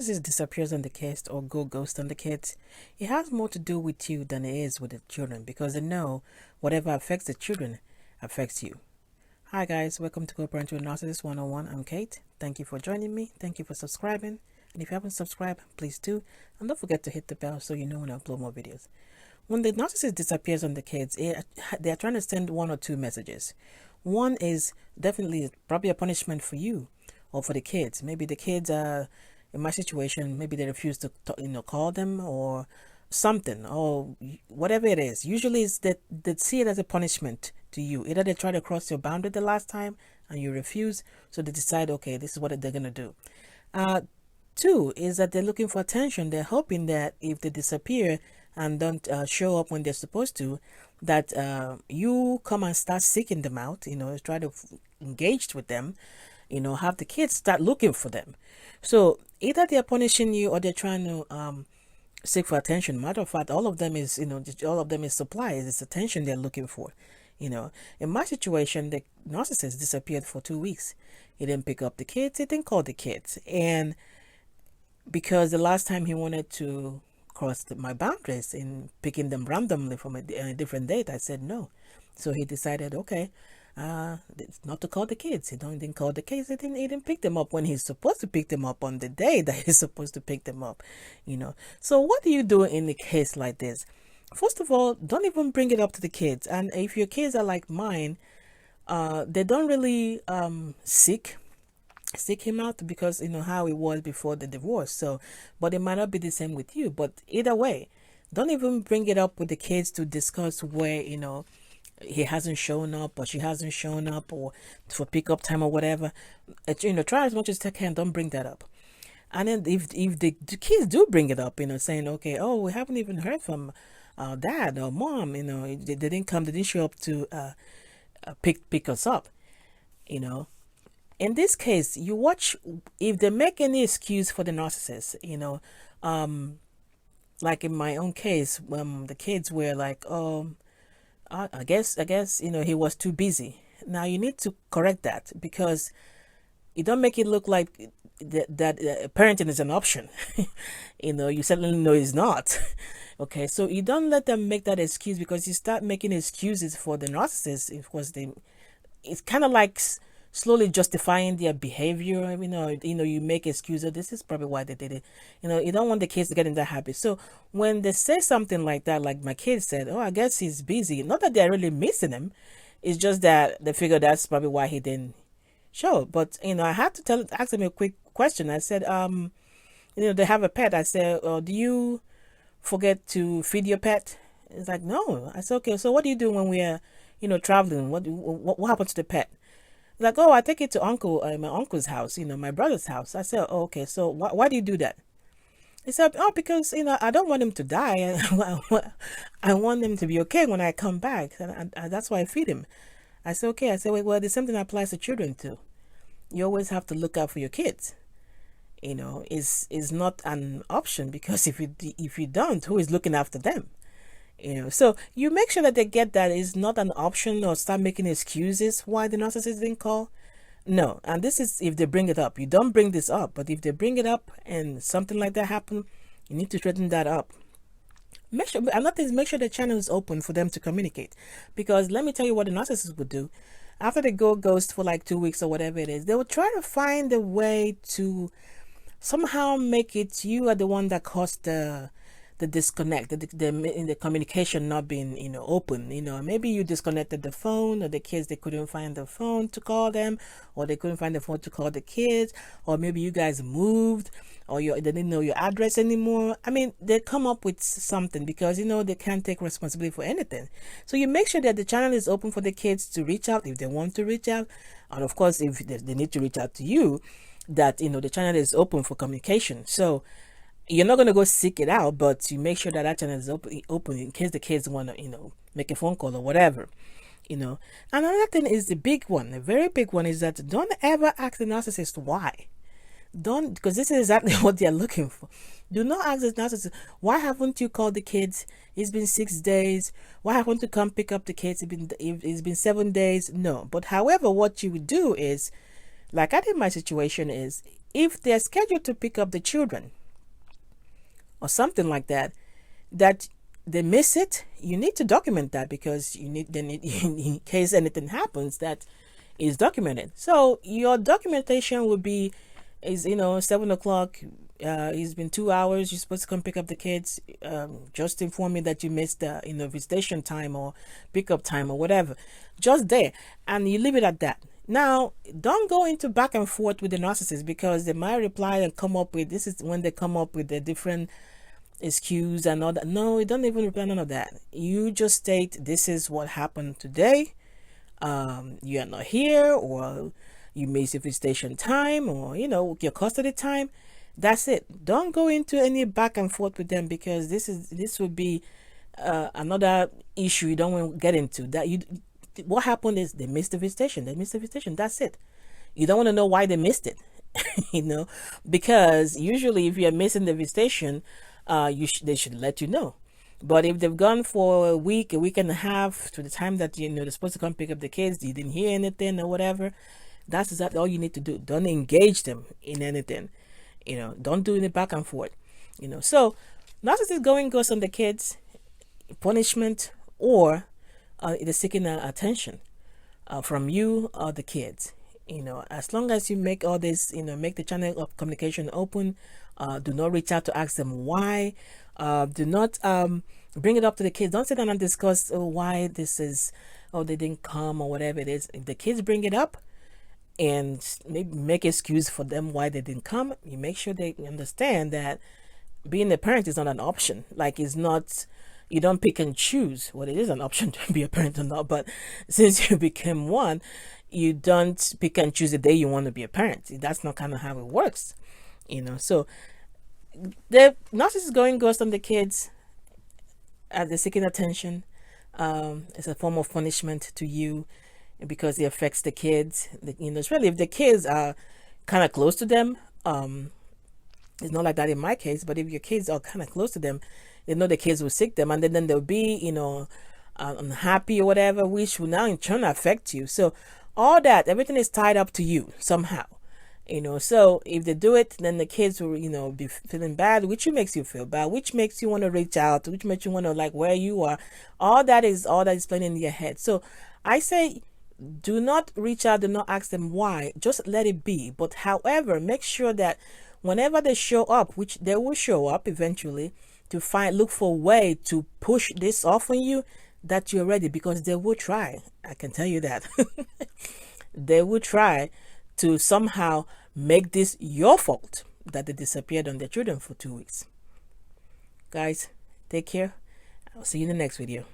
narcissist disappears on the kids or go ghost on the kids, it has more to do with you than it is with the children, because they know whatever affects the children affects you. Hi guys, welcome to Go Parent with Narcissist 101. I'm Kate. Thank you for joining me. Thank you for subscribing. And if you haven't subscribed, please do. And don't forget to hit the bell so you know when I upload more videos. When the narcissist disappears on the kids, they're trying to send one or two messages. One is definitely probably a punishment for you or for the kids. Maybe the kids are, in my situation, maybe they refuse to call them or something, or whatever it is. Usually it's that they see it as a punishment to you. Either they try to cross your boundary the last time and you refuse, so they decide, okay, this is what they're going to do. Two is that they're looking for attention. They're hoping that if they disappear and don't show up when they're supposed to, that you come and start seeking them out, try to engage with them, have the kids start looking for them. So either they're punishing you or they're trying to seek for attention. Matter of fact, all of them is, all of them is supply. It's attention they're looking for. In my situation, the narcissist disappeared for 2 weeks. He didn't pick up the kids. He didn't call the kids. And because the last time he wanted to cross my boundaries in picking them randomly from a different date, I said no. So he decided, okay, not to call the kids. He didn't call the kids. He didn't pick them up when he's supposed to pick them up on the day that he's supposed to pick them up. So what do you do in a case like this? First of all, don't even bring it up to the kids. And if your kids are like mine, they don't really seek him out, because how it was before the divorce. So, but it might not be the same with you. But either way, don't even bring it up with the kids to discuss where he hasn't shown up or she hasn't shown up, or for pickup time or whatever. Try as much as you can. Don't bring that up. And then if the kids do bring it up, saying, okay, oh, we haven't even heard from dad or mom, they didn't come, they didn't show up to pick us up, In this case, you watch if they make any excuse for the narcissist, like in my own case, the kids were like, I guess, he was too busy. Now you need to correct that, because you don't make it look like that parenting is an option. You certainly know it's not. Okay, so you don't let them make that excuse, because you start making excuses for the narcissist. Of course, it's kind of like slowly justifying their behavior. You make excuses. This is probably why they did it. You don't want the kids to get in that habit. So when they say something like that, like my kids said, oh, I guess he's busy. Not that they're really missing him. It's just that they figure that's probably why he didn't show. But, I had to ask them a quick question. I said, they have a pet. I said, do you forget to feed your pet? It's like, no. I said, okay, so what do you do when we're, traveling? What happened to the pet? Like, oh, I take it to my uncle's house, my brother's house. I said, oh, okay, so why do you do that? He said, oh, because, I don't want him to die. I want him to be okay when I come back. And that's why I feed him. I said, okay. I said, well, there's something that applies to children too. You always have to look out for your kids. Is not an option, because if you don't, who is looking after them? So you make sure that they get that it's not an option, or start making excuses why the narcissist didn't call. No. And this is if they bring it up. You don't bring this up, but if they bring it up and something like that happen, you need to straighten that up. Make sure the channel is open for them to communicate, because let me tell you what the narcissist would do. After they go ghost for like 2 weeks or whatever it is, they will try to find a way to somehow make it you are the one that caused the disconnect, the communication not being open. Maybe you disconnected the phone, or the kids, they couldn't find the phone to call them, or they couldn't find the phone to call the kids, or maybe you guys moved, or they didn't know your address anymore. They come up with something, because they can't take responsibility for anything. So you make sure that the channel is open for the kids to reach out if they want to reach out, and of course if they need to reach out to you, that the channel is open for communication. So you're not going to go seek it out, but you make sure that channel is open in case the kids want to make a phone call or whatever. Another thing is the big one, the very big one, is that don't ever ask the narcissist why. Don't, because this is exactly what they're looking for. Do not ask the narcissist, why haven't you called the kids? It's been 6 days. Why haven't you come pick up the kids? It's been 7 days. No. But however, what you would do is, like I did, my situation is, if they're scheduled to pick up the children or something like that, that they miss it, you need to document that, because you need, then in case anything happens, that is documented. So your documentation would be, is, 7 o'clock, it's been 2 hours, you're supposed to come pick up the kids, just inform me that you missed the visitation time or pickup time or whatever, just there, and you leave it at that. Now, don't go into back and forth with the narcissist, because they might reply and come up with, this is when they come up with the different excuse and all that. No, you don't even reply, none of that. You just state, this is what happened today. You are not here, or you missed your visitation time, or your custody time. That's it. Don't go into any back and forth with them, because this would be another issue you don't want to get into. That what happened is they missed the visitation. They missed the visitation. That's it. You don't want to know why they missed it. Because usually if you're missing the visitation, they should let you know. But if they've gone for a week and a half, to the time that they're supposed to come pick up the kids, you didn't hear anything or whatever, that's exactly all you need to do. Don't engage them in anything. Don't do any back and forth. So narcissist going ghost on the kids, punishment, or they're seeking attention from you or the kids. As long as you make all this, make the channel of communication open, do not reach out to ask them why, do not bring it up to the kids. Don't sit down and discuss why this is, they didn't come or whatever it is. If the kids bring it up and maybe make excuse for them why they didn't come, you make sure they understand that being a parent is not an option. Like, it's not, you don't pick and choose. Well, it is an option to be a parent or not, but since you became one, you don't pick and choose the day you want to be a parent. That's not kind of how it works. So the narcissist going ghost on the kids, they're seeking attention. It's a form of punishment to you, because it affects the kids. Especially if the kids are kind of close to them. It's not like that in my case, but if your kids are kind of close to them, they know the kids will sick them, and then they'll be, unhappy or whatever, which will now in turn affect you. So all that, everything is tied up to you somehow. So if they do it, then the kids will, be feeling bad, which makes you feel bad, which makes you want to reach out, which makes you want to like where you are. All that is playing in your head. So I say, do not reach out, do not ask them why, just let it be. But however, make sure that whenever they show up, which they will show up eventually, to look for a way to push this off on you, that you're ready, because they will try. I can tell you that. They will try to somehow make this your fault that they disappeared on their children for 2 weeks. Guys, take care. I'll see you in the next video.